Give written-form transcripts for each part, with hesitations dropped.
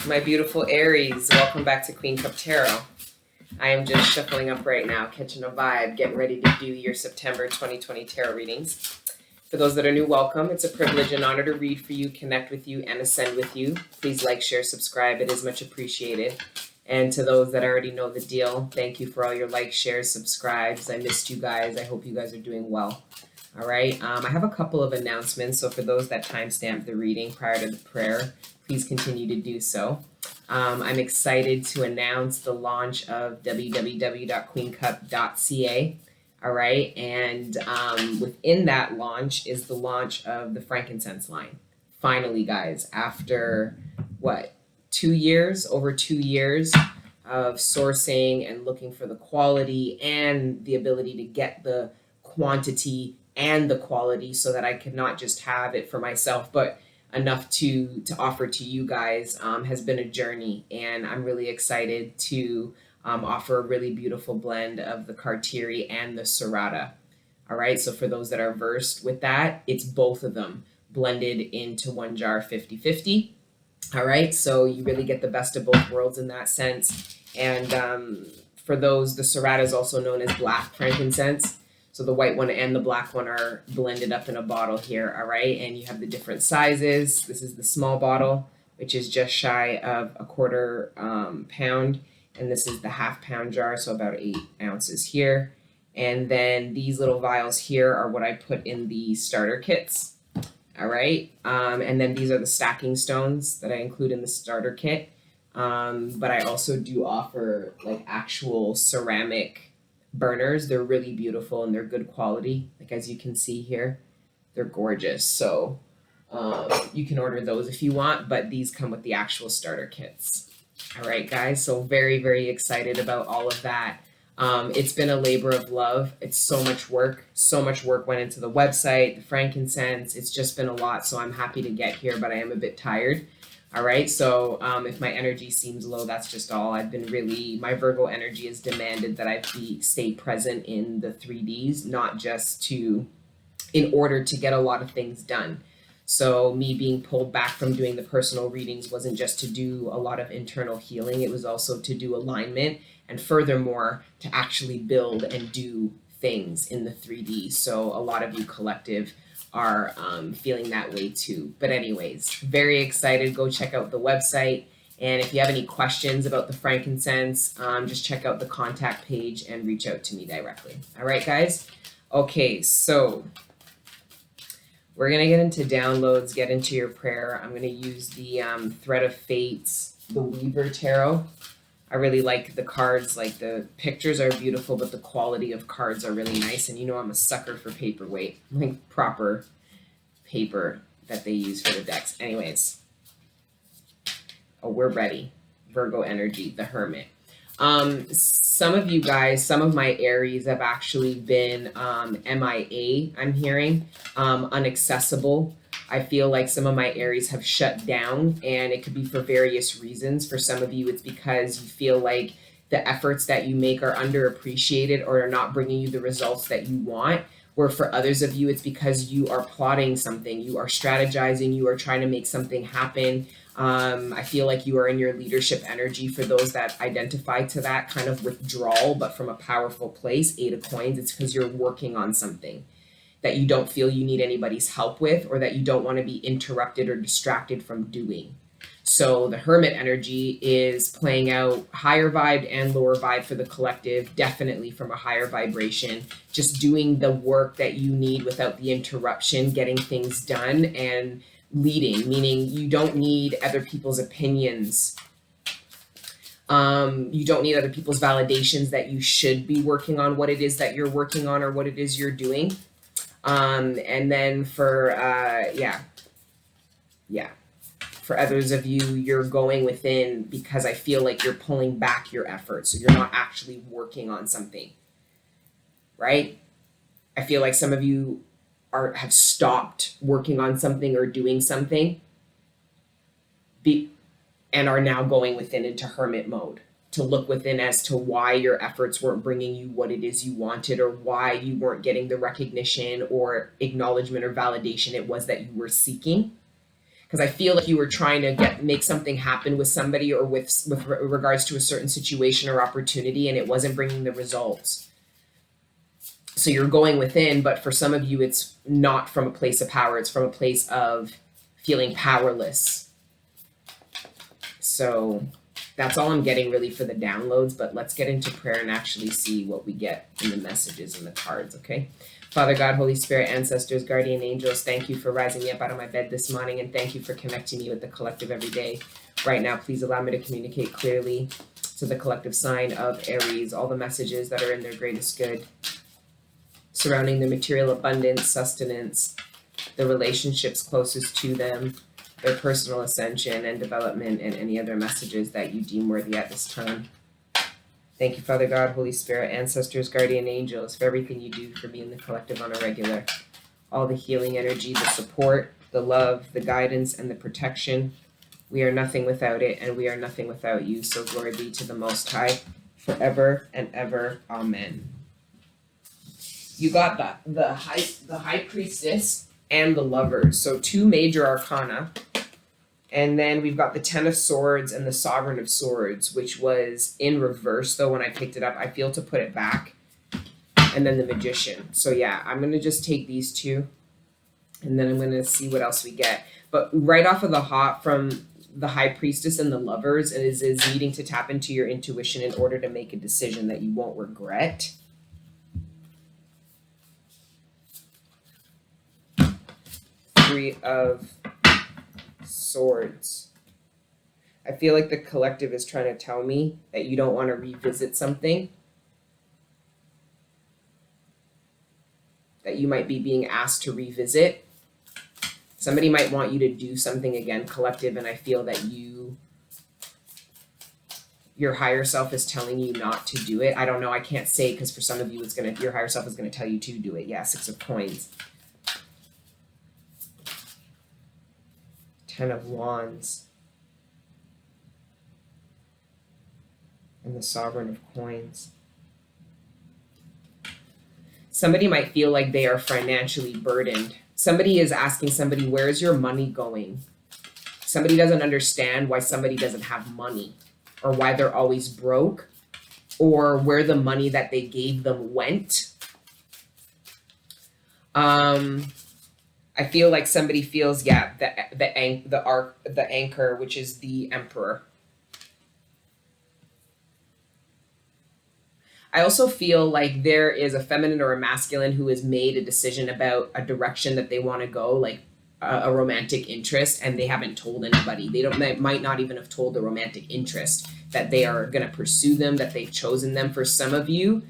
My beautiful Aries, welcome back to Queen Cup Tarot. I am just shuffling up right now, catching a vibe, getting ready to do your September 2020 tarot readings. For those that are new, welcome. It's a privilege and honor to read for you, connect with you, and ascend with you. Please like, share, subscribe. It is much appreciated. And to those that already know the deal, thank you for all your likes, shares, subscribes. I missed you guys. I hope you guys are doing well. All right. I have a couple of announcements. So for those that timestamp the reading prior to the prayer, please continue to do so. I'm excited to announce the launch of www.queencup.ca. All right. And within that launch is the launch of the frankincense line. Finally, guys, after what, 2 years, over 2 years of sourcing and looking for the quality and the ability to get the quantity and the quality so that I could not just have it for myself, but enough to offer to you guys, has been a journey. And I'm really excited to offer a really beautiful blend of the Cartieri and the Serrata. All right, so for those that are versed with that, it's both of them blended into one jar 50-50. All right, so you really get the best of both worlds in that sense. And for those, the Serrata is also known as black frankincense. So the white one and the black one are blended up in a bottle here, all right? And you have the different sizes. This is the small bottle, which is just shy of a quarter pound. And this is the half-pound jar, so about 8 ounces here. And then these little vials here are what I put in the starter kits, all right? And then these are the stacking stones that I include in the starter kit. But I also do offer like actual ceramic burners. They're really beautiful and they're good quality. Like as you can see here, they're gorgeous. So you can order those if you want, but these come with the actual starter kits. All right, guys. So very, very excited about all of that. It's been a labor of love. It's so much work. So much work went into the website, the frankincense. It's just been a lot. So I'm happy to get here, but I am a bit tired. All right, so if my energy seems low, that's just all. I've been really, my Virgo energy has demanded that I stay present in the 3Ds, not just in order to get a lot of things done. So me being pulled back from doing the personal readings wasn't just to do a lot of internal healing. It was also to do alignment and furthermore, to actually build and do things in the 3D. So a lot of you collective are feeling that way too. But anyways, very excited. Go check out the website. And if you have any questions about the frankincense, just check out the contact page and reach out to me directly. All right, guys? Okay, so we're going to get into downloads, get into your prayer. I'm going to use the Thread of Fates, the Weaver Tarot. I really like the cards. Like the pictures are beautiful, but the quality of cards are really nice. And you know I'm a sucker for paperweight, like proper paper that they use for the decks. Anyways, oh, we're ready. Virgo energy, the Hermit. Some of you guys, some of my Aries have actually been MIA, I'm hearing, unaccessible. I feel like some of my Aries have shut down, and it could be for various reasons. For some of you, it's because you feel like the efforts that you make are underappreciated or are not bringing you the results that you want. Where for others of you, it's because you are plotting something, you are strategizing, you are trying to make something happen. I feel like you are in your leadership energy. For those that identify to that kind of withdrawal, but from a powerful place, 8 of Coins, it's because you're working on something that you don't feel you need anybody's help with, or that you don't want to be interrupted or distracted from doing. So the Hermit energy is playing out higher vibe and lower vibe for the collective, definitely from a higher vibration, just doing the work that you need without the interruption, getting things done and leading, meaning you don't need other people's opinions. You don't need other people's validations that you should be working on what it is that you're working on or what it is you're doing. And then for, for others of you, you're going within because I feel like you're pulling back your efforts. So you're not actually working on something, right? I feel like some of you have stopped working on something or doing something and are now going within into hermit mode to look within as to why your efforts weren't bringing you what it is you wanted, or why you weren't getting the recognition or acknowledgement or validation it was that you were seeking. because I feel like you were trying to make something happen with somebody, or with regards to a certain situation or opportunity, and it wasn't bringing the results. So you're going within, but for some of you, it's not from a place of power. It's from a place of feeling powerless. So that's all I'm getting really for the downloads, but let's get into prayer and actually see what we get in the messages and the cards, okay? Father God, Holy Spirit, ancestors, guardian angels, thank you for rising me up out of my bed this morning, and thank you for connecting me with the collective every day. Right now, please allow me to communicate clearly to the collective sign of Aries all the messages that are in their greatest good, surrounding the material abundance, sustenance, the relationships closest to them, their personal ascension and development, and any other messages that you deem worthy at this time. Thank you, Father God, Holy Spirit, ancestors, guardian angels, for everything you do for me and the collective on a regular. All the healing energy, the support, the love, the guidance, and the protection. We are nothing without it, and we are nothing without you. So glory be to the Most High, forever and ever. Amen. You got the High Priestess and the Lovers. So 2 major arcana. And then we've got the 10 of Swords and the Sovereign of Swords, which was in reverse, though, when I picked it up. I feel to put it back. And then the Magician. So, yeah, I'm going to just take these 2. And then I'm going to see what else we get. But right off of the hop from the High Priestess and the Lovers is needing to tap into your intuition in order to make a decision that you won't regret. Three of Swords. I feel like the collective is trying to tell me that you don't want to revisit something, that you might be being asked to revisit. Somebody might want you to do something again, collective, and I feel that your higher self is telling you not to do it. I don't know. I can't say, because for some of you, your higher self is going to tell you to do it. Yeah, 6 of Coins. 10 of Wands. And the Sovereign of Coins. Somebody might feel like they are financially burdened. Somebody is asking somebody, where's your money going? Somebody doesn't understand why somebody doesn't have money, or why they're always broke, or where the money that they gave them went. I feel like somebody feels, the anchor, which is the Emperor. I also feel like there is a feminine or a masculine who has made a decision about a direction that they want to go, like a romantic interest, and they haven't told anybody. They might not even have told the romantic interest that they are going to pursue them, that they've chosen them. For some of you,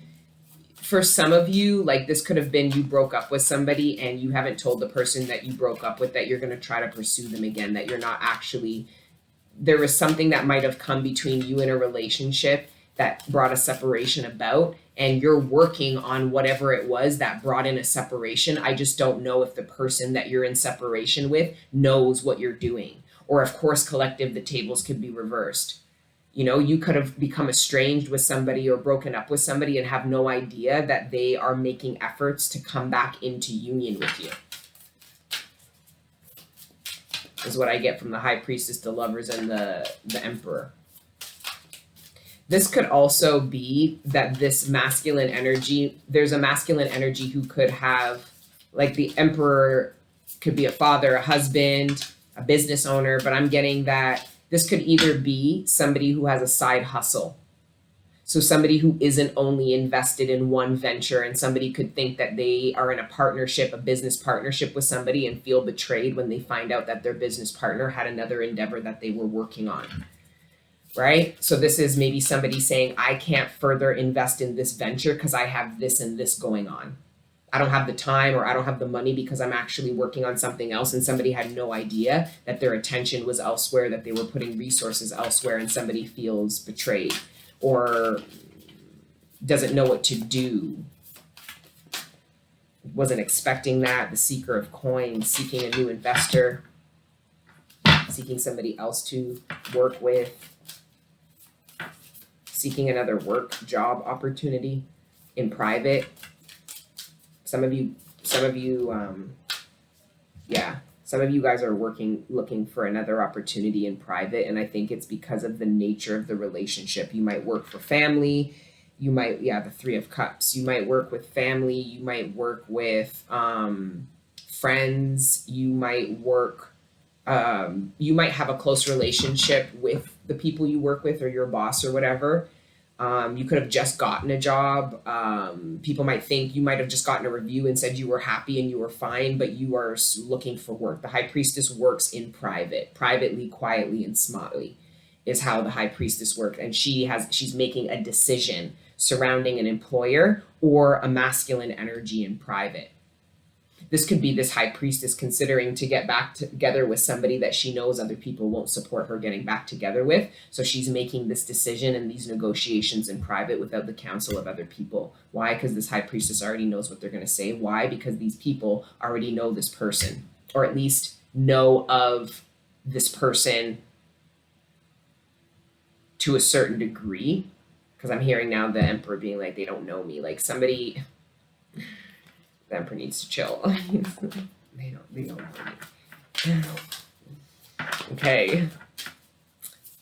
like, this could have been you broke up with somebody and you haven't told the person that you broke up with that you're going to try to pursue them again, that you're not actually, there was something that might have come between you in a relationship that brought a separation about, and you're working on whatever it was that brought in a separation. I just don't know if the person that you're in separation with knows what you're doing. Or, of course, collective, the tables could be reversed. You know, you could have become estranged with somebody or broken up with somebody and have no idea that they are making efforts to come back into union with you. Is what I get from the High Priestess, the Lovers, and the Emperor. This could also be that this masculine energy, there's a masculine energy who could have, like, the Emperor could be a father, a husband, a business owner, but I'm getting that this could either be somebody who has a side hustle. So somebody who isn't only invested in one venture, and somebody could think that they are in a partnership, a business partnership with somebody, and feel betrayed when they find out that their business partner had another endeavor that they were working on. Right? So this is maybe somebody saying, I can't further invest in this venture because I have this and this going on. I don't have the time, or I don't have the money because I'm actually working on something else, and somebody had no idea that their attention was elsewhere, that they were putting resources elsewhere, and somebody feels betrayed or doesn't know what to do. Wasn't expecting that. The Seeker of Coins, seeking a new investor, seeking somebody else to work with, seeking another job opportunity in private. Some of you, Some of you guys are looking for another opportunity in private, and I think it's because of the nature of the relationship. You might work for family, you might, the Three of Cups. You might work with family, you might work with friends, you might have a close relationship with the people you work with or your boss or whatever. You could have just gotten a job. People might think you might have just gotten a review and said you were happy and you were fine, but you are looking for work. The High Priestess works in private, privately, quietly, and smartly is how the High Priestess works. And she's making a decision surrounding an employer or a masculine energy in private. This could be this High Priestess considering to get back together with somebody that she knows other people won't support her getting back together with. So she's making this decision and these negotiations in private without the counsel of other people. Why? Because this High Priestess already knows what they're going to say. Why? Because these people already know this person, or at least know of this person to a certain degree. Because I'm hearing now the Emperor being like, they don't know me. Like somebody... The Emperor needs to chill. They don't know me. Okay.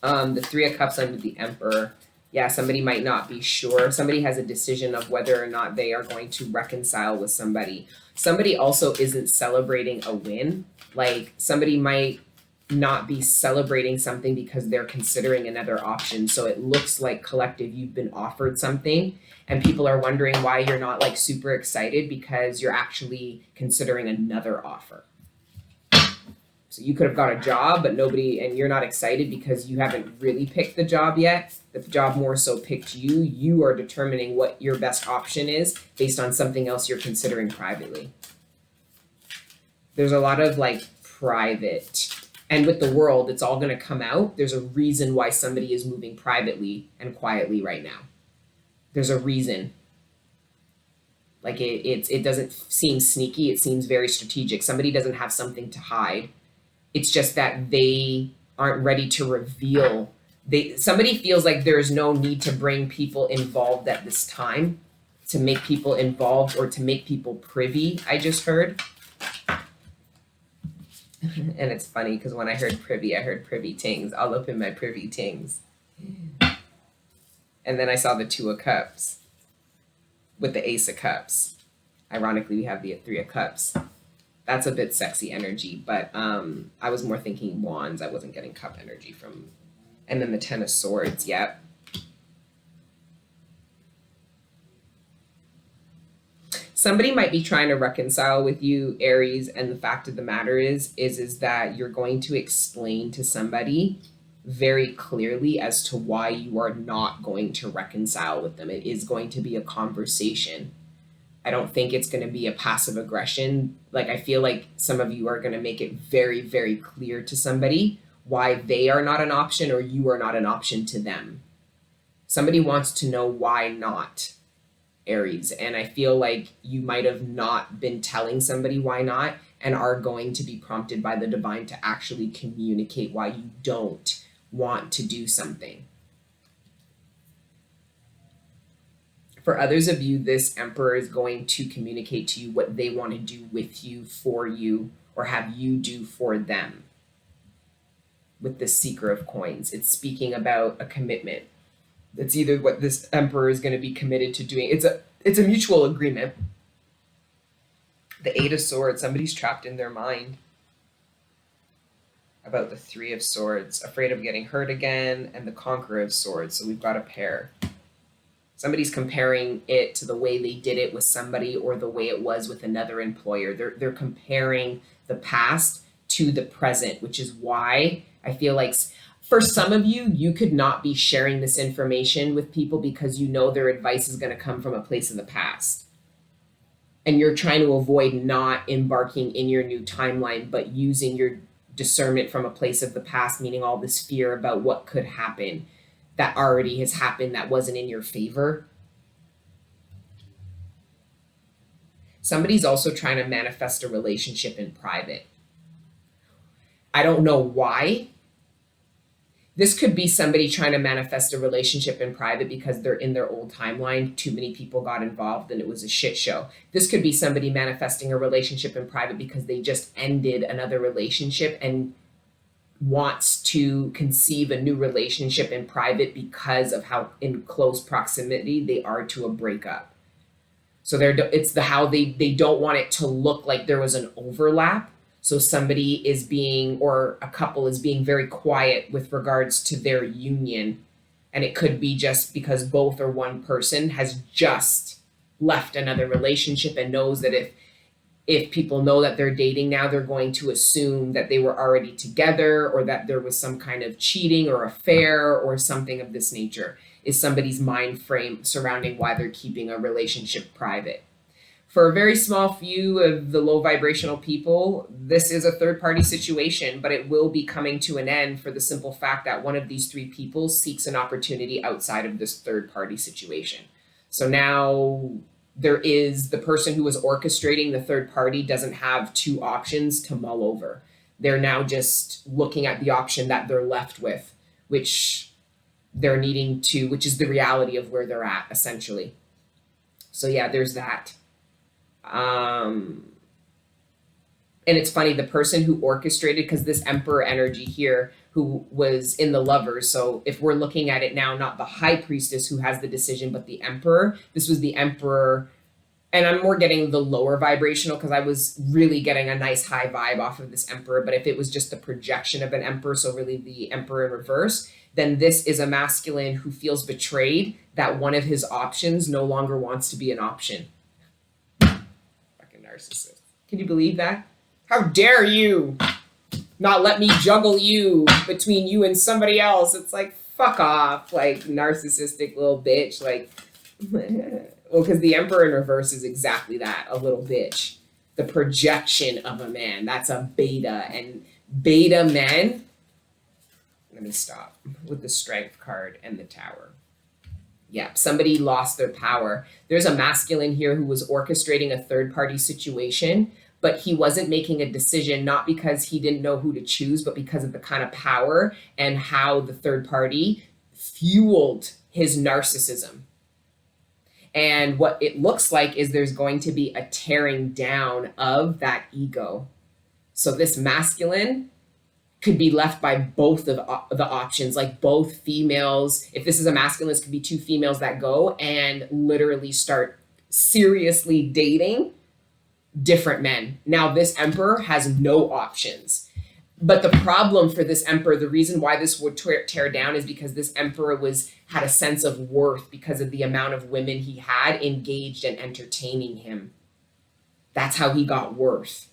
The Three of Cups under the Emperor. Yeah, somebody might not be sure. Somebody has a decision of whether or not they are going to reconcile with somebody. Somebody also isn't celebrating a win. Like somebody might not be celebrating something because they're considering another option. So it looks like collective, you've been offered something and people are wondering why you're not like super excited because you're actually considering another offer. So you could have got a job, but and you're not excited because you haven't really picked the job yet. The job more so picked you. You are determining what your best option is based on something else you're considering privately. There's a lot of like private. And with the World, it's all going to come out. There's a reason why somebody is moving privately and quietly right now. There's a reason. Like it doesn't seem sneaky. It seems very strategic. Somebody doesn't have something to hide. It's just that they aren't ready to reveal. Somebody feels like there's no need to bring people involved at this time, to make people involved or to make people privy, I just heard. And it's funny because when I heard privy tings, all up in my privy tings. And then I saw the Two of Cups with the Ace of Cups. Ironically, we have the Three of Cups. That's a bit sexy energy, but I was more thinking wands. I wasn't getting cup energy from. And then the Ten of Swords, yep. Somebody might be trying to reconcile with you, Aries, and the fact of the matter is that you're going to explain to somebody very clearly as to why you are not going to reconcile with them. It is going to be a conversation. I don't think it's going to be a passive aggression. Like, I feel like some of you are going to make it very, very clear to somebody why they are not an option or you are not an option to them. Somebody wants to know why not, Aries. And I feel like you might have not been telling somebody why not and are going to be prompted by the divine to actually communicate why you don't want to do something. For others of you, this Emperor is going to communicate to you what they want to do with you, for you, or have you do for them. With the Seeker of Coins, it's speaking about a commitment. It's either what this Emperor is going to be committed to doing. It's a mutual agreement. The Eight of Swords, somebody's trapped in their mind about the Three of Swords, afraid of getting hurt again, and the Conqueror of Swords. So we've got a pair. Somebody's comparing it to the way they did it with somebody or the way it was with another employer. They're comparing the past to the present, which is why I feel like for some of you, you could not be sharing this information with people because you know their advice is going to come from a place in the past. And you're trying to avoid not embarking in your new timeline, but using your discernment from a place of the past, meaning all this fear about what could happen that already has happened that wasn't in your favor. Somebody's also trying to manifest a relationship in private. I don't know why. This could be somebody trying to manifest a relationship in private because they're in their old timeline. Too many people got involved and it was a shit show. This could be somebody manifesting a relationship in private because they just ended another relationship and wants to conceive a new relationship in private because of how in close proximity they are to a breakup. So it's the how they don't want it to look like there was an overlap. So somebody is being, or a couple is being very quiet with regards to their union. And it could be just because both or one person has just left another relationship and knows that if people know that they're dating now, they're going to assume that they were already together or that there was some kind of cheating or affair or something of this nature, is somebody's mind frame surrounding why they're keeping a relationship private. For a very small few of the low vibrational people, this is a third party situation, but it will be coming to an end for the simple fact that one of these three people seeks an opportunity outside of this third party situation. So now there is the person who was orchestrating the third party doesn't have two options to mull over. They're now just looking at the option that they're left with, which they're needing to, which is the reality of where they're at, essentially. So yeah, there's that. And it's funny, the person who orchestrated, because this Emperor energy here, who was in the Lovers. So if we're looking at it now, not the High Priestess who has the decision, but the Emperor, this was the Emperor. And I'm more getting the lower vibrational because I was really getting a nice high vibe off of this Emperor. But if it was just the projection of an Emperor, so really the Emperor in reverse, then this is a masculine who feels betrayed that one of his options no longer wants to be an option. Fucking narcissist. Can you believe that? How dare you not let me juggle you between you and somebody else? It's like, fuck off, like narcissistic little bitch. Like, well, because the Emperor in reverse is exactly that, a little bitch. The projection of a man. That's a beta. And beta men, let me stop with the Strength card and the Tower. Yeah, somebody lost their power. There's a masculine here who was orchestrating a third-party situation, but he wasn't making a decision, not because he didn't know who to choose, but because of the kind of power and how the third party fueled his narcissism. And what it looks like is there's going to be a tearing down of that ego. So this masculine could be left by both of the options, like both females. If this is a masculine, this could be two females that go and literally start seriously dating different men. Now this Emperor has no options. But the problem for this Emperor, the reason why this would tear down is because this Emperor had a sense of worth because of the amount of women he had engaged and entertaining him. That's how he got worth.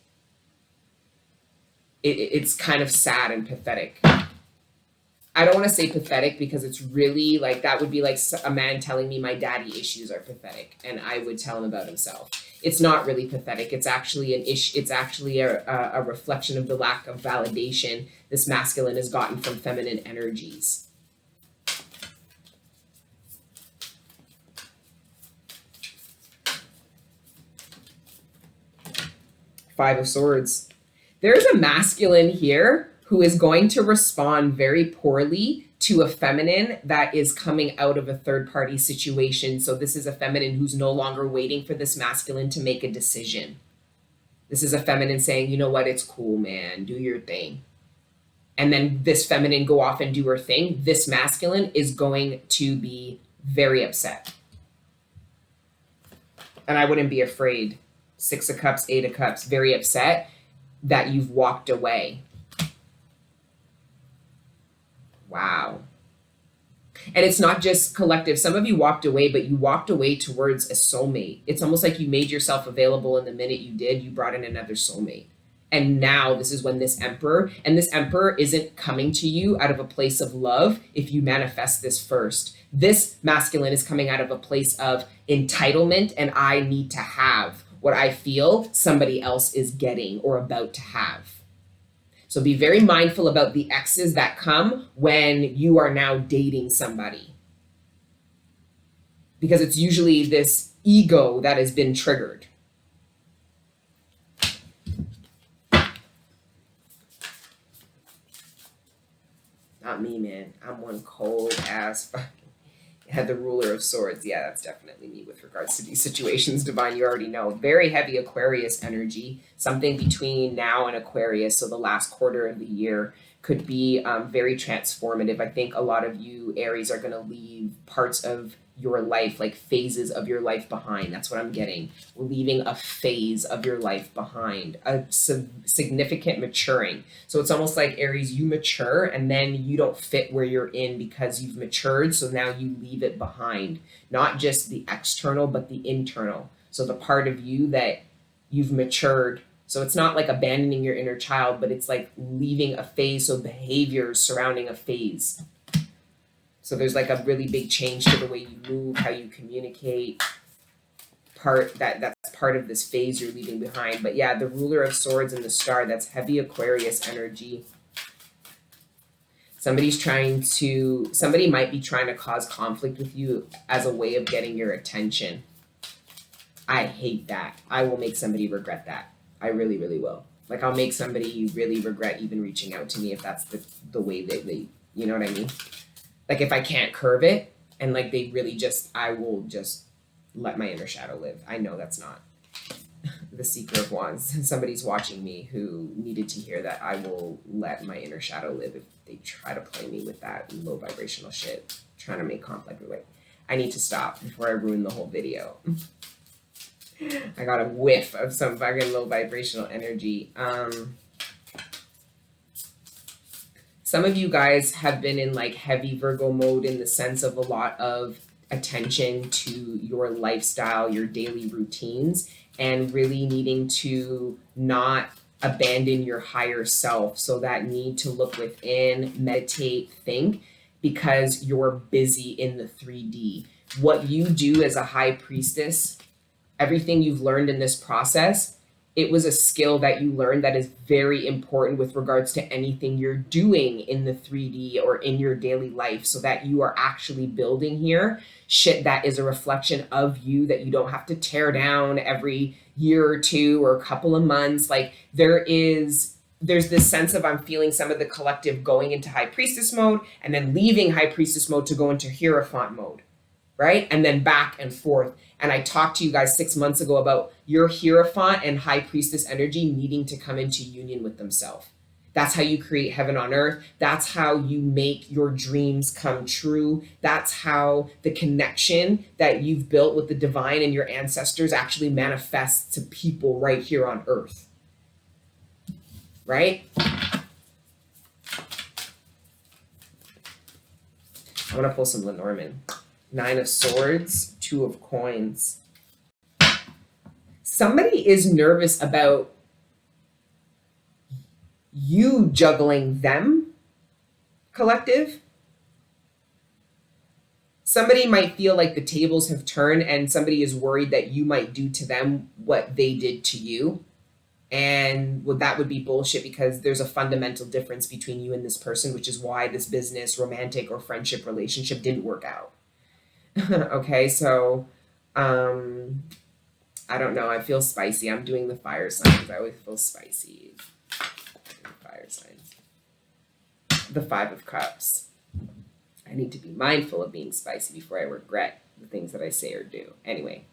It's kind of sad and pathetic. I don't want to say pathetic because it's really like, that would be like a man telling me my daddy issues are pathetic and I would tell him about himself. It's not really pathetic. It's actually an issue. It's actually a reflection of the lack of validation this masculine has gotten from feminine energies. Five of Swords. There's a masculine here who is going to respond very poorly to a feminine that is coming out of a third-party situation. So this is a feminine who's no longer waiting for this masculine to make a decision. This is a feminine saying, you know what, it's cool, man, do your thing. And then this feminine go off and do her thing. This masculine is going to be very upset. And I wouldn't be afraid. 6 of Cups, 8 of Cups, very upset that you've walked away. Wow. And it's not just collective. Some of you walked away, but you walked away towards a soulmate. It's almost like you made yourself available, and the minute you did, you brought in another soulmate. And now this is when this Emperor, and this Emperor isn't coming to you out of a place of love if you manifest this first. This masculine is coming out of a place of entitlement, and I need to have what I feel somebody else is getting or about to have. So be very mindful about the exes that come when you are now dating somebody. Because it's usually this ego that has been triggered. Not not me, man. I'm one cold ass. Had the ruler of swords. Yeah, that's definitely me with regards to these situations. Divine, you already know. Very heavy Aquarius energy. Something between now and Aquarius, so the last quarter of the year, could be very transformative. I think a lot of you Aries are going to leave parts of your life, like phases of your life behind. That's what I'm getting. We're leaving a phase of your life behind, a significant maturing. So it's almost like Aries, you mature and then you don't fit where you're in because you've matured. So now you leave it behind, not just the external, but the internal. So the part of you that you've matured. So it's not like abandoning your inner child, but it's like leaving a phase. So behaviors surrounding a phase. So there's like a really big change to the way you move, how you communicate. That's part of this phase you're leaving behind. But yeah, the ruler of swords and the star, that's heavy Aquarius energy. Somebody might be trying to cause conflict with you as a way of getting your attention. I hate that. I will make somebody regret that. I really, really will. Like I'll make somebody really regret even reaching out to me if that's the way they, you know what I mean? Like if I can't curve it and like they really I will just let my inner shadow live. I know that's not the Seeker of Wands. Somebody's watching me who needed to hear that I will let my inner shadow live if they try to play me with that low vibrational shit, trying to make conflict with it. I need to stop before I ruin the whole video. I got a whiff of some fucking low vibrational energy. Some of you guys have been in like heavy Virgo mode in the sense of a lot of attention to your lifestyle, your daily routines, and really needing to not abandon your higher self. So that need to look within, meditate, think, because you're busy in the 3D. What you do as a high priestess, everything you've learned in this process, it was a skill that you learned that is very important with regards to anything you're doing in the 3D or in your daily life, so that you are actually building here shit that is a reflection of you, that you don't have to tear down every year or two or a couple of months. Like there's this sense of, I'm feeling some of the collective going into high priestess mode and then leaving high priestess mode to go into Hierophant mode, right? And then back and forth. And I talked to you guys 6 months ago about your Hierophant and high priestess energy needing to come into union with themselves. That's how you create heaven on earth. That's how you make your dreams come true. That's how the connection that you've built with the divine and your ancestors actually manifests to people right here on earth. Right? I want to pull some Lenormand. 9 of Swords, 2 of Coins. Somebody is nervous about you juggling them, collective. Somebody might feel like the tables have turned and somebody is worried that you might do to them what they did to you. And well, that would be bullshit, because there's a fundamental difference between you and this person, which is why this business, romantic or friendship relationship didn't work out. Okay, so I don't know. I feel spicy. I'm doing the fire signs. I always feel spicy. Fire signs. The 5 of Cups. I need to be mindful of being spicy before I regret the things that I say or do. Anyway,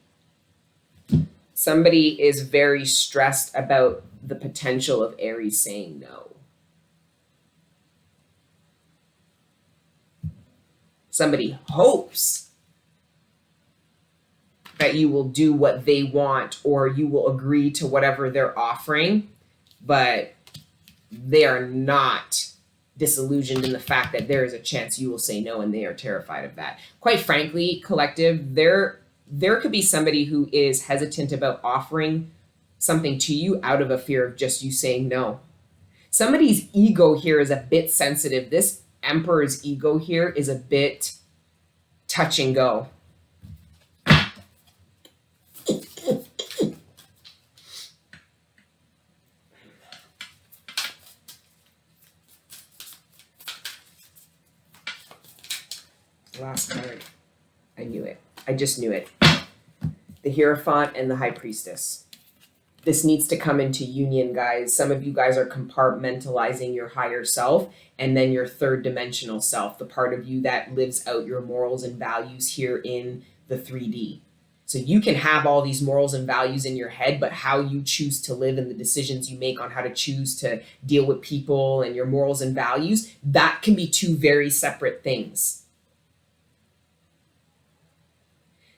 somebody is very stressed about the potential of Aries saying no. Somebody hopes that you will do what they want or you will agree to whatever they're offering, but they are not disillusioned in the fact that there is a chance you will say no, and they are terrified of that. Quite frankly, collective, there could be somebody who is hesitant about offering something to you out of a fear of just you saying no. Somebody's ego here is a bit sensitive. This Emperor's ego here is a bit touch and go. Last card. I knew it. I just knew it. The Hierophant and the High Priestess. This needs to come into union, guys. Some of you guys are compartmentalizing your higher self and then your third dimensional self, the part of you that lives out your morals and values here in the 3D. So you can have all these morals and values in your head, but how you choose to live and the decisions you make on how to choose to deal with people and your morals and values, that can be two very separate things.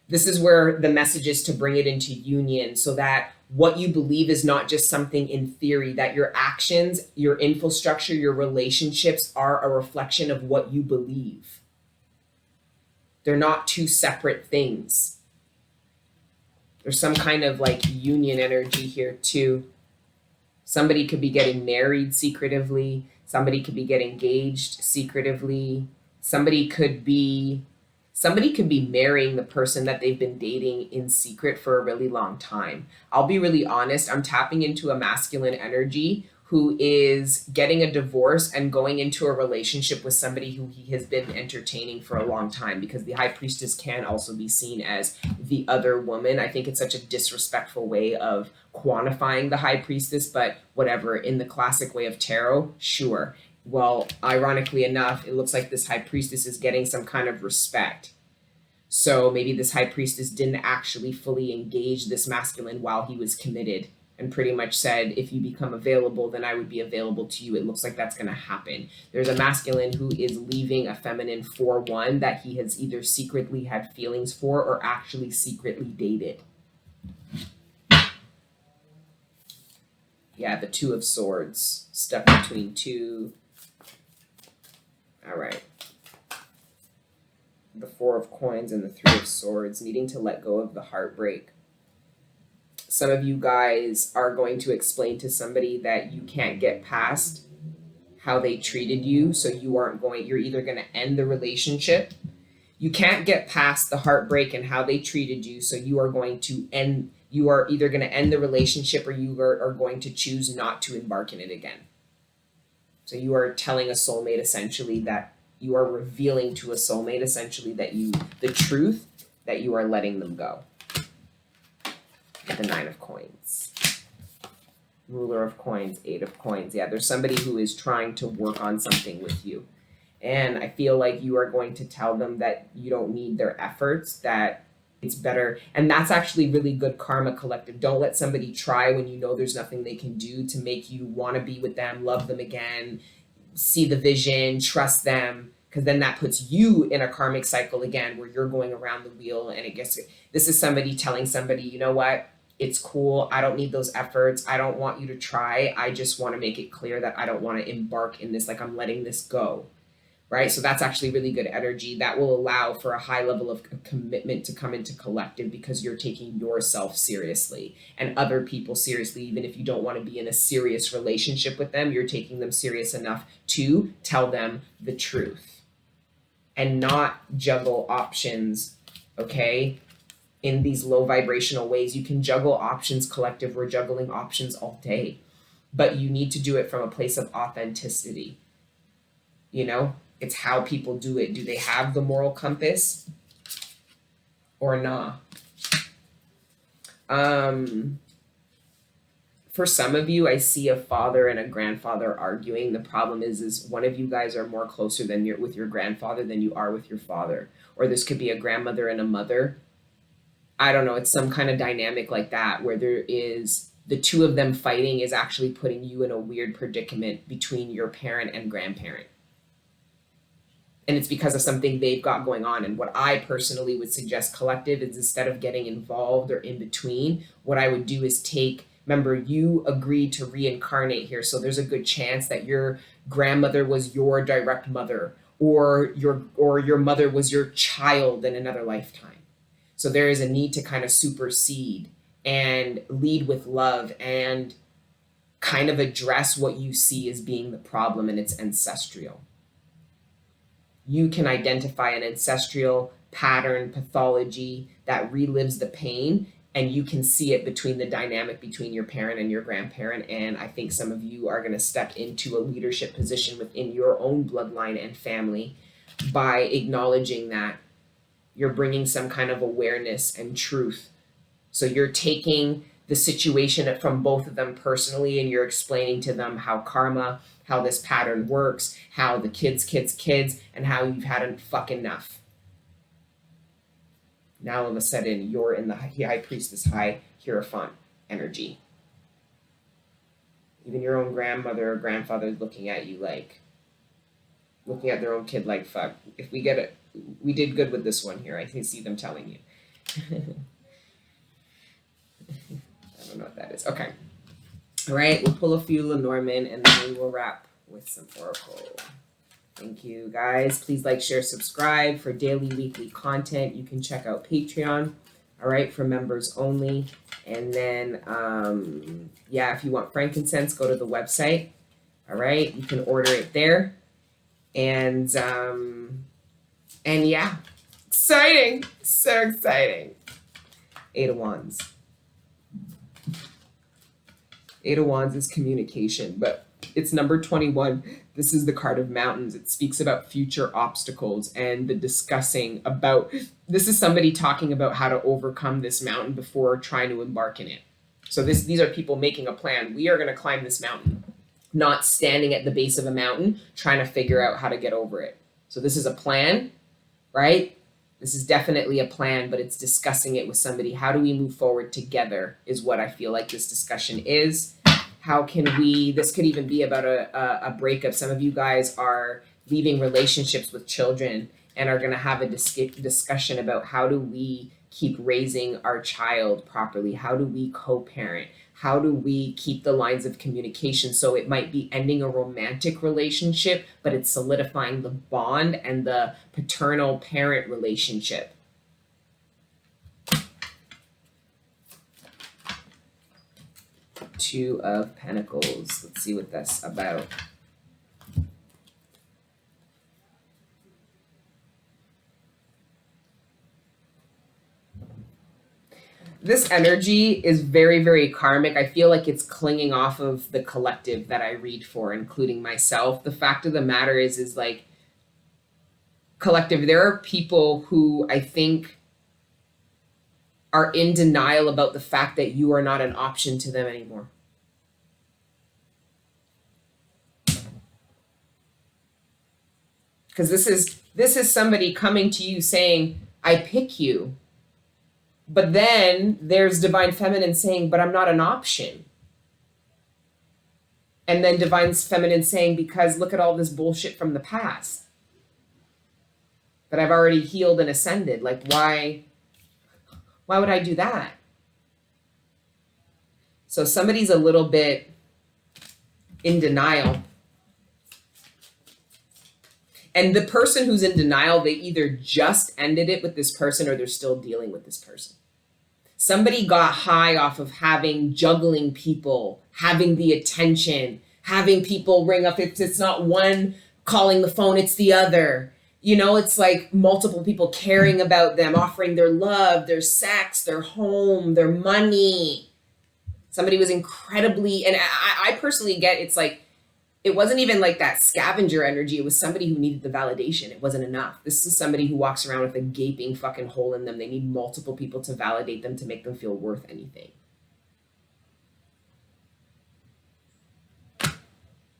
This is where the message is to bring it into union so that what you believe is not just something in theory, that your actions, your infrastructure, your relationships are a reflection of what you believe. They're not two separate things. There's some kind of like union energy here too. Somebody could be getting married secretively. Somebody could be getting engaged secretively. Somebody could be marrying the person that they've been dating in secret for a really long time. I'll be really honest, I'm tapping into a masculine energy who is getting a divorce and going into a relationship with somebody who he has been entertaining for a long time, because the high priestess can also be seen as the other woman. I think it's such a disrespectful way of quantifying the high priestess, but whatever, in the classic way of tarot, sure. Well, ironically enough, it looks like this high priestess is getting some kind of respect. So maybe this high priestess didn't actually fully engage this masculine while he was committed, and pretty much said, if you become available, then I would be available to you. It looks like that's going to happen. There's a masculine who is leaving a feminine for one that he has either secretly had feelings for or actually secretly dated. Yeah, the Two of Swords, stuck between two. All right. The Four of Coins and the Three of Swords, needing to let go of the heartbreak. Some of you guys are going to explain to somebody that you can't get past how they treated you, so you're either going to end the relationship. You can't get past the heartbreak and how they treated you, so you are either going to end the relationship, or you are going to choose not to embark in it again. So you are telling a soulmate essentially that you are revealing to a soulmate essentially that the truth, that you are letting them go. The Nine of Coins. Ruler of Coins, Eight of Coins. Yeah, there's somebody who is trying to work on something with you. And I feel like you are going to tell them that you don't need their efforts, that it's better. And that's actually really good karma, collective. Don't let somebody try when you know there's nothing they can do to make you want to be with them, love them again, see the vision, trust them, because then that puts you in a karmic cycle again where you're going around the wheel. And this is somebody telling somebody, you know what? It's cool. I don't need those efforts. I don't want you to try. I just want to make it clear that I don't want to embark in this, like I'm letting this go, right? So that's actually really good energy. That will allow for a high level of commitment to come into collective, because you're taking yourself seriously and other people seriously. Even if you don't want to be in a serious relationship with them, you're taking them serious enough to tell them the truth and not juggle options, okay? In these low vibrational ways. You can juggle options, collective. We're juggling options all day, but you need to do it from a place of authenticity. You know, it's how people do it. Do they have the moral compass or not? For some of you, I see a father and a grandfather arguing. The problem is one of you guys are more closer with your grandfather than you are with your father. Or this could be a grandmother and a mother. I don't know, it's some kind of dynamic like that where there is the two of them fighting is actually putting you in a weird predicament between your parent and grandparent. And it's because of something they've got going on. And what I personally would suggest, collective, is instead of getting involved or in between, what I would do is remember, you agreed to reincarnate here. So there's a good chance that your grandmother was your direct mother, or your mother was your child in another lifetime. So there is a need to kind of supersede and lead with love and kind of address what you see as being the problem, and it's ancestral. You can identify an ancestral pattern, pathology that relives the pain, and you can see it between the dynamic between your parent and your grandparent. And I think some of you are going to step into a leadership position within your own bloodline and family by acknowledging that. You're bringing some kind of awareness and truth. So you're taking the situation from both of them personally, and you're explaining to them how karma, how this pattern works, how the kids, and how you've had fuck enough. Now all of a sudden you're in the High Priestess, High Hierophant energy. Even your own grandmother or grandfather is looking at you like, looking at their own kid like, fuck, if we get it, we did good with this one here. I can see them telling you. I don't know what that is. Okay. All right, we'll pull a few Lenormand and then we will wrap with some Oracle. Thank you, guys. Please like, share, subscribe for daily, weekly content. You can check out Patreon, all right, for members only. And then, yeah, if you want frankincense, go to the website, all right? You can order it there. And yeah, exciting, so exciting. 8 of Wands. 8 of Wands is communication, but it's number 21. This is the card of mountains. It speaks about future obstacles and the discussing about, this is somebody talking about how to overcome this mountain before trying to embark in it. So these are people making a plan. We are going to climb this mountain, not standing at the base of a mountain, trying to figure out how to get over it. So this is a plan, right? This is definitely a plan, but it's discussing it with somebody. How do we move forward together is what I feel like this discussion is. How can we, this could even be about a breakup. Some of you guys are leaving relationships with children and are going to have a discussion about how do we keep raising our child properly? How do we co-parent? How do we keep the lines of communication? So it might be ending a romantic relationship, but it's solidifying the bond and the paternal parent relationship. Two of Pentacles. Let's see what that's about. This energy is very, very karmic. I feel like it's clinging off of the collective that I read for, including myself. The fact of the matter is like, collective, there are people who I think are in denial about the fact that you are not an option to them anymore. Because this is somebody coming to you saying, I pick you. But then there's Divine Feminine saying, but I'm not an option. And then Divine Feminine saying, because look at all this bullshit from the past that I've already healed and ascended. Like, why would I do that? So somebody's a little bit in denial. And the person who's in denial, they either just ended it with this person or they're still dealing with this person. Somebody got high off of juggling people, having the attention, having people ring up. It's not one calling the phone, it's the other. You know, it's like multiple people caring about them, offering their love, their sex, their home, their money. Somebody was incredibly, and I personally get, it's like, it wasn't even like that scavenger energy. It was somebody who needed the validation. It wasn't enough. This is somebody who walks around with a gaping fucking hole in them. They need multiple people to validate them to make them feel worth anything.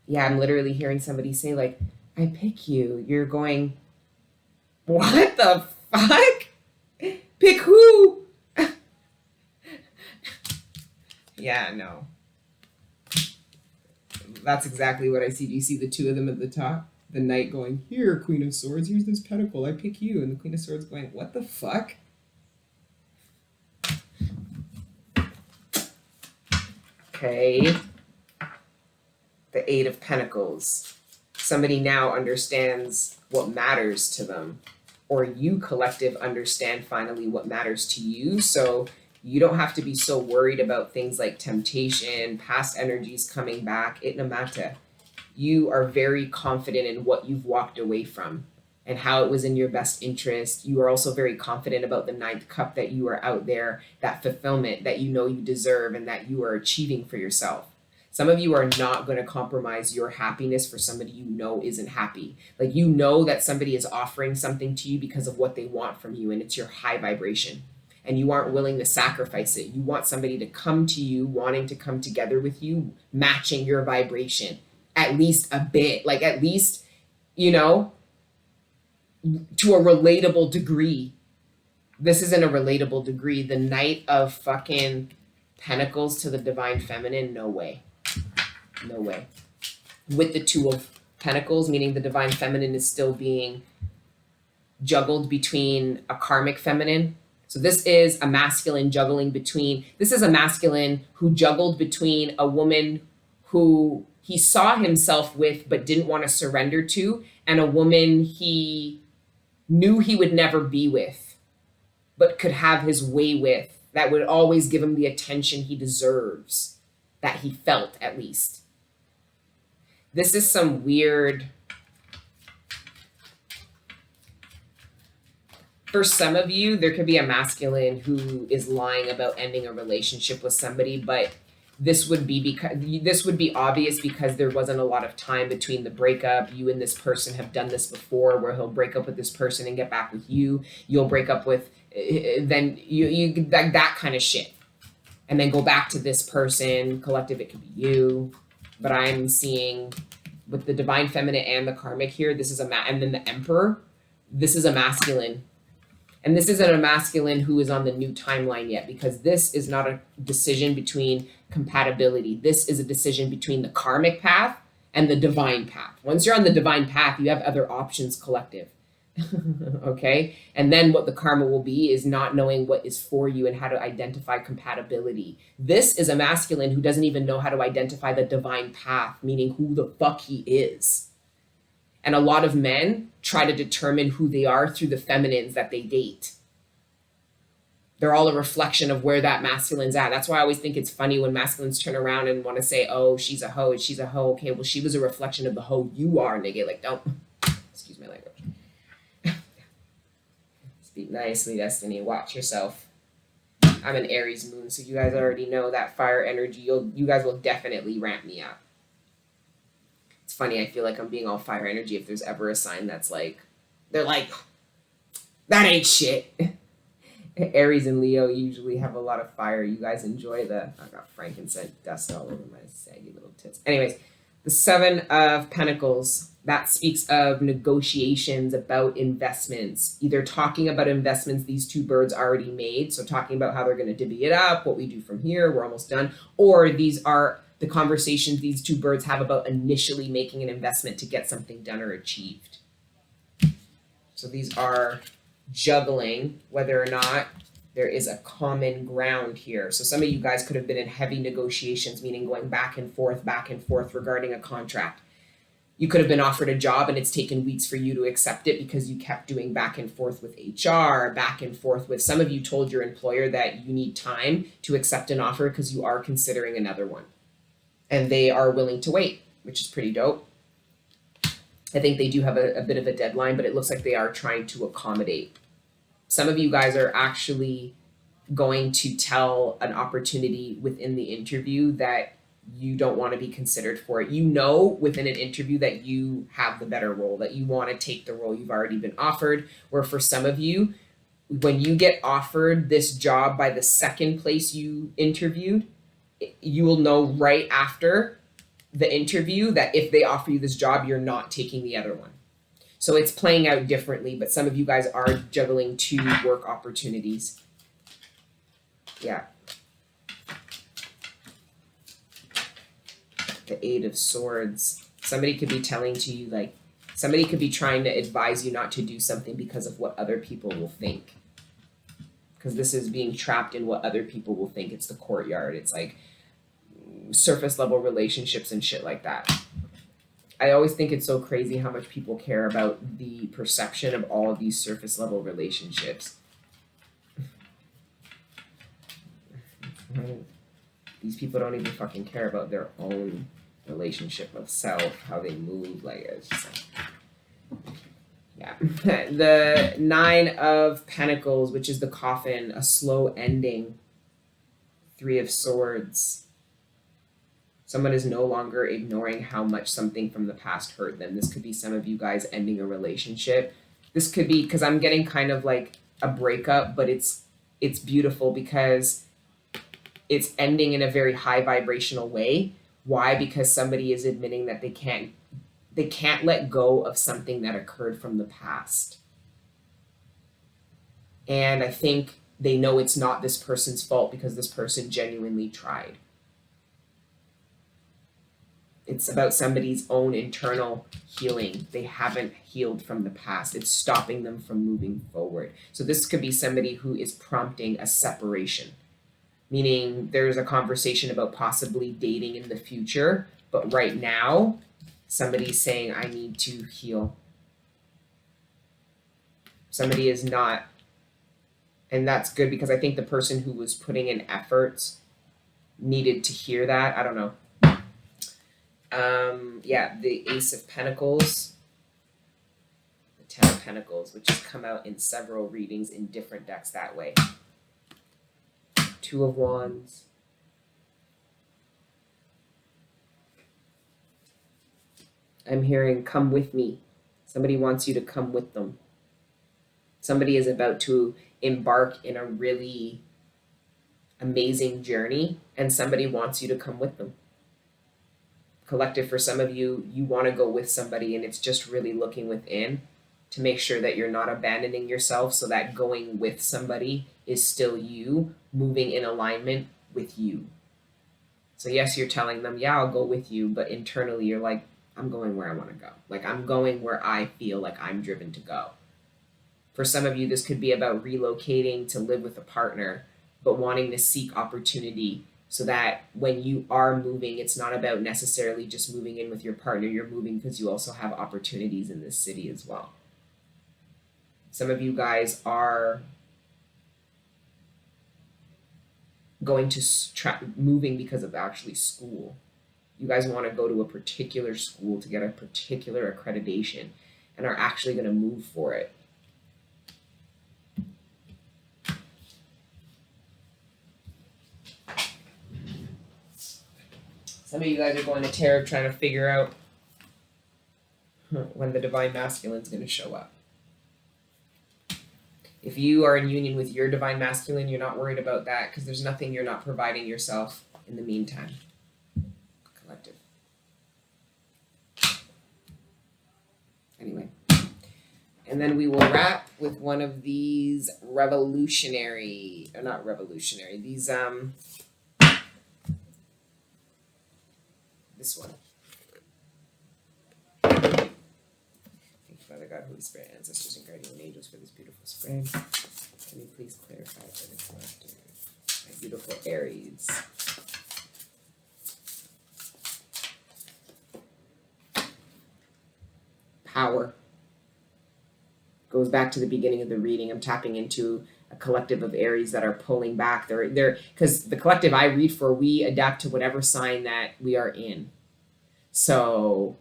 Yeah, I'm literally hearing somebody say like, I pick you. You're going, what the fuck? Pick who? Yeah, no. That's exactly what I see. Do you see the two of them at the top? The Knight going, here, Queen of Swords, here's this pentacle, I pick you. And the Queen of Swords going, what the fuck? Okay. The Eight of Pentacles. Somebody now understands what matters to them. Or you, collective, understand finally what matters to you. So you don't have to be so worried about things like temptation, past energies coming back. It no matter. You are very confident in what you've walked away from and how it was in your best interest. You are also very confident about the 9th cup, that you are out there, that fulfillment that you know you deserve and that you are achieving for yourself. Some of you are not going to compromise your happiness for somebody you know isn't happy. Like, you know that somebody is offering something to you because of what they want from you, and it's your high vibration. and you aren't willing to sacrifice it. You want somebody to come to you, wanting to come together with you, matching your vibration at least a bit, like at least, you know, to a relatable degree. This isn't a relatable degree. The Knight of fucking Pentacles to the Divine Feminine, no way. No way. With the Two of Pentacles, meaning the Divine Feminine is still being juggled between a karmic feminine. So this is a masculine juggling between, this is a masculine who juggled between a woman who he saw himself with but didn't want to surrender to, and a woman he knew he would never be with, but could have his way with, that would always give him the attention he deserves, that he felt at least. This is some weird, for some of you, there could be a masculine who is lying about ending a relationship with somebody, but this would be obvious because there wasn't a lot of time between the breakup. You and this person have done this before, where he'll break up with this person and get back with you. You'll break up with, then you that kind of shit, and then go back to this person. Collective, it could be you, but I'm seeing with the Divine Feminine and the karmic here. This is and then the Emperor. This is a masculine. And this isn't a masculine who is on the new timeline yet, because this is not a decision between compatibility. This is a decision between the karmic path and the divine path. Once you're on the divine path, you have other options, collective. Okay? And then what the karma will be is not knowing what is for you and how to identify compatibility. This is a masculine who doesn't even know how to identify the divine path, meaning who the fuck he is. And a lot of men try to determine who they are through the feminines that they date. They're all a reflection of where that masculine's at. That's why I always think it's funny when masculines turn around and want to say, oh, she's a hoe, she's a hoe. Okay, well, she was a reflection of the hoe you are, nigga. Like, don't, excuse my language. Speak nicely, Destiny. Watch yourself. I'm an Aries moon, so you guys already know that fire energy. You guys will definitely ramp me up. It's funny, I feel like I'm being all fire energy if there's ever a sign that's like, they're like, that ain't shit. Aries and Leo usually have a lot of fire. You guys enjoy I got frankincense dust all over my saggy little tits. Anyways, the Seven of Pentacles, that speaks of negotiations about investments, either talking about investments these two birds already made, so talking about how they're going to divvy it up, what we do from here, we're almost done, or these are the conversations these two birds have about initially making an investment to get something done or achieved. So these are juggling whether or not there is a common ground here. So some of you guys could have been in heavy negotiations, meaning going back and forth regarding a contract. You could have been offered a job and it's taken weeks for you to accept it because you kept doing back and forth with HR, back and forth with, some of you told your employer that you need time to accept an offer because you are considering another one. And they are willing to wait, which is pretty dope. I think they do have a bit of a deadline, but it looks like they are trying to accommodate. Some of you guys are actually going to tell an opportunity within the interview that you don't want to be considered for it. You know within an interview that you have the better role, that you want to take the role you've already been offered. Where for some of you, when you get offered this job by the second place you interviewed, you will know right after the interview that if they offer you this job, you're not taking the other one. So it's playing out differently, but some of you guys are juggling two work opportunities. Yeah. The Eight of Swords. Somebody could be telling to you, like, somebody could be trying to advise you not to do something because of what other people will think. Because this is being trapped in what other people will think. It's the courtyard. It's like surface level relationships and shit like that. I always think it's so crazy how much people care about the perception of all of these surface level relationships. These people don't even fucking care about their own relationship of self, how they move. Like, it's just like, yeah. The Nine of Pentacles, which is the coffin, a slow ending. Three of Swords. Someone is no longer ignoring how much something from the past hurt them. This could be some of you guys ending a relationship. This could be, because I'm getting kind of like a breakup, but it's it's beautiful because it's ending in a very high vibrational way. Why? Because somebody is admitting that they can't let go of something that occurred from the past. And I think they know it's not this person's fault because this person genuinely tried. It's about somebody's own internal healing. They haven't healed from the past. It's stopping them from moving forward. So this could be somebody who is prompting a separation, meaning there's a conversation about possibly dating in the future, but right now, somebody's saying, I need to heal. Somebody is not, and that's good because I think the person who was putting in efforts needed to hear that. I don't know. Yeah, the Ace of Pentacles, the Ten of Pentacles, which has come out in several readings in different decks that way. Two of Wands. I'm hearing, come with me. Somebody wants you to come with them. Somebody is about to embark in a really amazing journey, and somebody wants you to come with them. Collective, for some of you, you want to go with somebody, and it's just really looking within to make sure that you're not abandoning yourself, so that going with somebody is still you, moving in alignment with you. So yes, you're telling them, yeah, I'll go with you, but internally you're like, I'm going where I want to go. Like, I'm going where I feel like I'm driven to go. For some of you, this could be about relocating to live with a partner, but wanting to seek opportunity so that when you are moving, it's not about necessarily just moving in with your partner. You're moving because you also have opportunities in this city as well. Some of you guys are going to moving because of actually school. You guys want to go to a particular school to get a particular accreditation and are actually going to move for it. Some of you guys are going to tarot trying to figure out when the divine masculine is going to show up. If you are in union with your divine masculine, you're not worried about that because there's nothing you're not providing yourself in the meantime. Collective. Anyway. And then we will wrap with one of these these this one. Thank you, Father God, Holy Spirit, ancestors, and guardian angels for this beautiful spread. Can you please clarify for the collector? My beautiful Aries. Power. Goes back to the beginning of the reading. I'm tapping into a collective of Aries that are pulling back. They're because the collective I read for, we adapt to whatever sign that we are in. So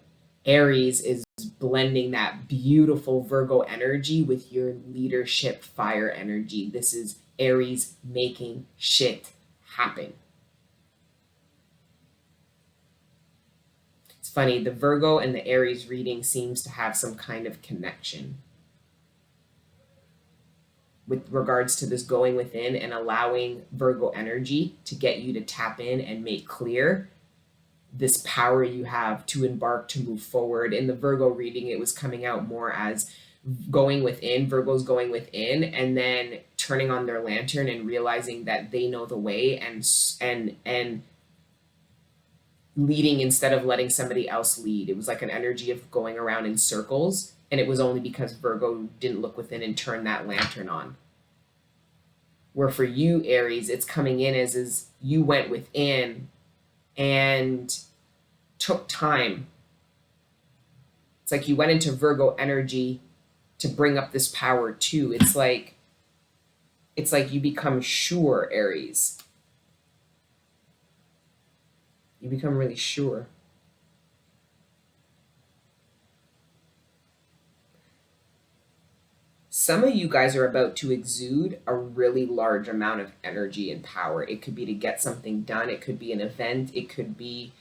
Aries is blending that beautiful Virgo energy with your leadership fire energy. This is Aries making shit happen. It's funny, the Virgo and the Aries reading seems to have some kind of connection with regards to this going within and allowing Virgo energy to get you to tap in and make clear this power you have to embark, to move forward. In the Virgo reading, it was coming out more as going within, Virgo's going within, and then turning on their lantern and realizing that they know the way and leading instead of letting somebody else lead. It was like an energy of going around in circles, and it was only because Virgo didn't look within and turn that lantern on. Where for you, Aries, it's coming in as you went within and took time. It's like you went into Virgo energy to bring up this power too. It's like you become sure, Aries. You become really sure. Some of you guys are about to exude a really large amount of energy and power. It could be to get something done. It could be an event. It could be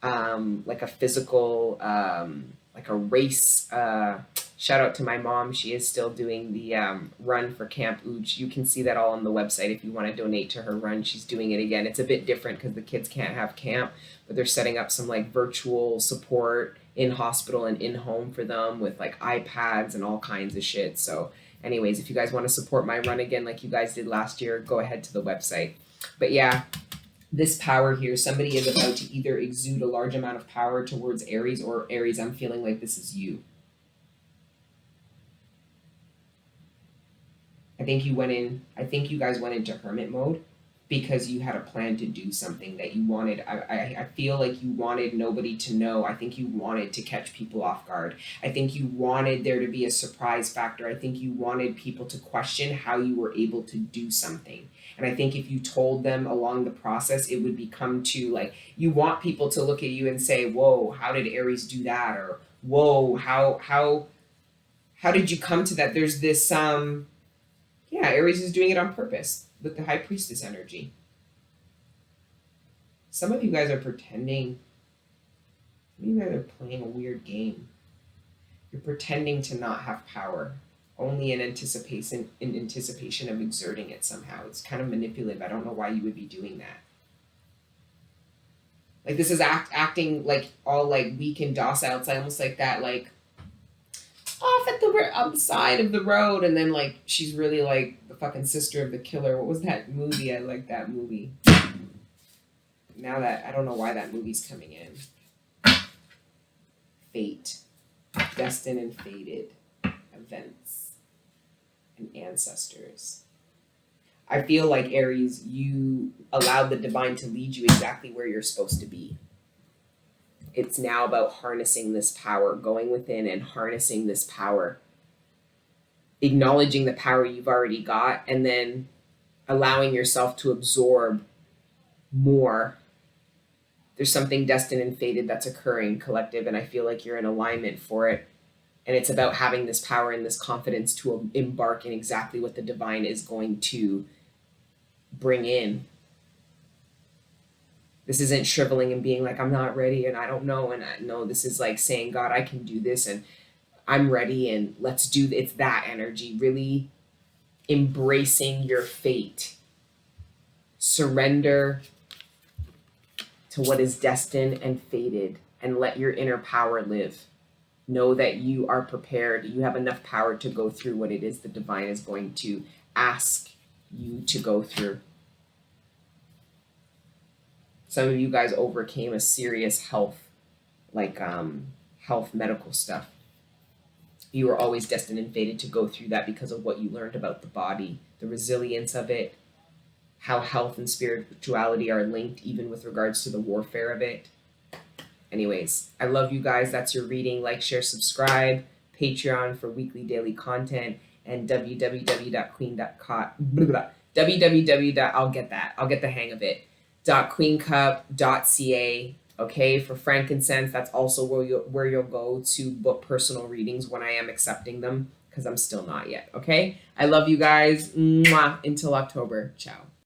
like a physical, like a race Shout out to my mom. She is still doing the run for Camp Ooch. You can see that all on the website if you want to donate to her run. She's doing it again. It's a bit different because the kids can't have camp, but they're setting up some like virtual support in hospital and in home for them with like iPads and all kinds of shit. So anyways, if you guys want to support my run again like you guys did last year, go ahead to the website. But yeah, this power here, somebody is about to either exude a large amount of power towards Aries, or Aries, I'm feeling like this is you. I think you guys went into hermit mode because you had a plan to do something that you wanted. I feel like you wanted nobody to know. I think you wanted to catch people off guard. I think you wanted there to be a surprise factor. I think you wanted people to question how you were able to do something. And I think if you told them along the process, it would become to like, you want people to look at you and say, whoa, how did Aries do that? Or whoa, how did you come to that? There's this yeah, Aries is doing it on purpose with the High Priestess energy. Some of you guys are pretending. Some of you guys are playing a weird game. You're pretending to not have power, only in anticipation of exerting it somehow. It's kind of manipulative. I don't know why you would be doing that. Like this is acting like all like weak and docile. It's almost like that, like off at the side of the road, and then like she's really like the fucking sister of the killer. What was that movie? I like that movie. Now that I don't know why that movie's coming in. Fate, destined and fated, events, and ancestors. I feel like Aries, you allowed the divine to lead you exactly where you're supposed to be. It's now about harnessing this power, going within and harnessing this power, acknowledging the power you've already got, and then allowing yourself to absorb more. There's something destined and fated that's occurring, collective, and I feel like you're in alignment for it. And it's about having this power and this confidence to embark in exactly what the divine is going to bring in. This isn't shriveling and being like, I'm not ready and I don't know. And no, this is like saying, God, I can do this and I'm ready and let's do it. It's that energy, really embracing your fate. Surrender to what is destined and fated and let your inner power live. Know that you are prepared. You have enough power to go through what it is the divine is going to ask you to go through. Some of you guys overcame a serious health medical stuff. You were always destined and fated to go through that because of what you learned about the body, the resilience of it, how health and spirituality are linked, even with regards to the warfare of it. Anyways, I love you guys. That's your reading. Like, share, subscribe. Patreon for weekly daily content, and I'll get the hang of it. .queencup.ca. Okay, for frankincense, that's also where you'll go to book personal readings when I am accepting them, because I'm still not yet. Okay, I love you guys. Mwah. Until October. Ciao.